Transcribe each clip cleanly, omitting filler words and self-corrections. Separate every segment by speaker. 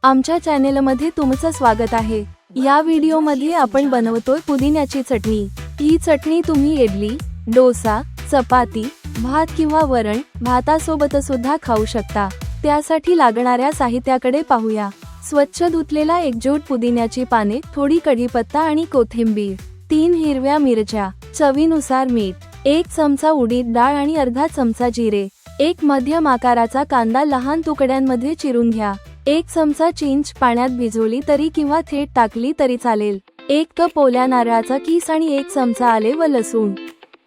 Speaker 1: आमच्या चॅनेलमध्ये तुमचं स्वागत आहे। या व्हिडिओमध्ये आपण बनवतोय पुदिन्याची चटणी। ही चटणी तुम्ही इडली, डोसा, चपाती, भात किंवा वरण भातासोबत सुद्धा खाऊ शकता। त्यासाठी लागणाऱ्या साहित्याकडे पाहूया। स्वच्छ धुतलेला एकजूट पुदिन्याची पाने, थोडी कढीपत्ता आणि कोथिंबीर, 3 हिरव्या मिरच्या, चवीनुसार मीठ, 1 चमचा उडीद डाळ आणि अर्धा चमचा जिरे, 1 मध्यम आकाराचा कांदा लहान तुकड्यांमध्ये चिरून घ्या, 1 चमचा चिंच पाण्यात भिजवली तरी किंवा थेट टाकली तरी चालेल, 1 कप ओल्या नारळाचा किस आणि 1 चमचा आले व लसूण।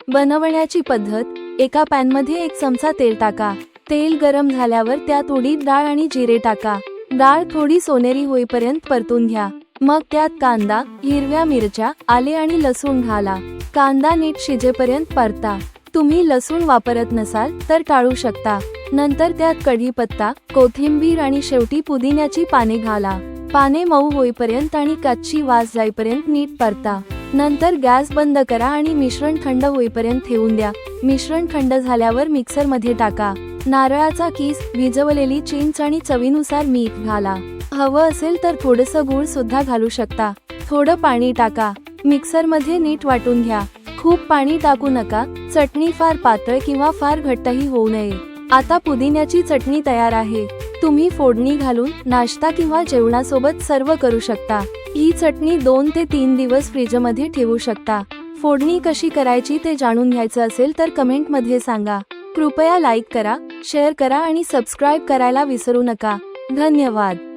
Speaker 1: बनवण्याची पद्धत: एका पॅन मध्ये 1 चमचा तेल टाका। तेल गरम झाल्यावर त्यात उडीद डाळ आणि जिरे टाका। डाळ थोडी सोनेरी होईपर्यंत परतून घ्या। मग त्यात कांदा, हिरव्या मिरच्या, आले आणि लसूण घाला। कांदा नीट शिजेपर्यंत परता। तुम्ही लसूण वापरत नसाल तर टाळू शकता। नंतर त्यात कढीपत्ता, कोथिंबीर आणि शेवटी पुदिन्याची पाने घाला। पाने मऊ होईपर्यंत आणि कच्ची वास जाईपर्यंत नीट परता। नंतर गॅस बंद करा आणि मिश्रण थंड होईपर्यंत ठेवून द्या। मिश्रण थंड झाल्यावर मिक्सर मध्ये टाका। नारळाचा किस, भिजवलेली चिंच आणि चवीनुसार मीठ घाला। हवं असेल तर थोडंसं गूळ सुद्धा घालू शकता। थोडं पाणी टाका। मिक्सर मध्ये नीट वाटून घ्या। खूप पाणी टाकू नका, चटणी फार पातळ किंवा फार घट्टही होऊ नये। आता पुदिन्याची चटणी तयार आहे। तुम्ही फोडणी घालून नाश्ता किंवा जेवणासोबत सर्व करू शकता। ही चटणी 2 ते 3 दिवस फ्रीजमध्ये ठेवू शकता। फोडणी कशी करायची ते जाणून घ्यायचं असेल तर कमेंट मध्ये सांगा। कृपया लाईक करा, शेअर करा आणि सबस्क्राइब करायला विसरू नका। धन्यवाद।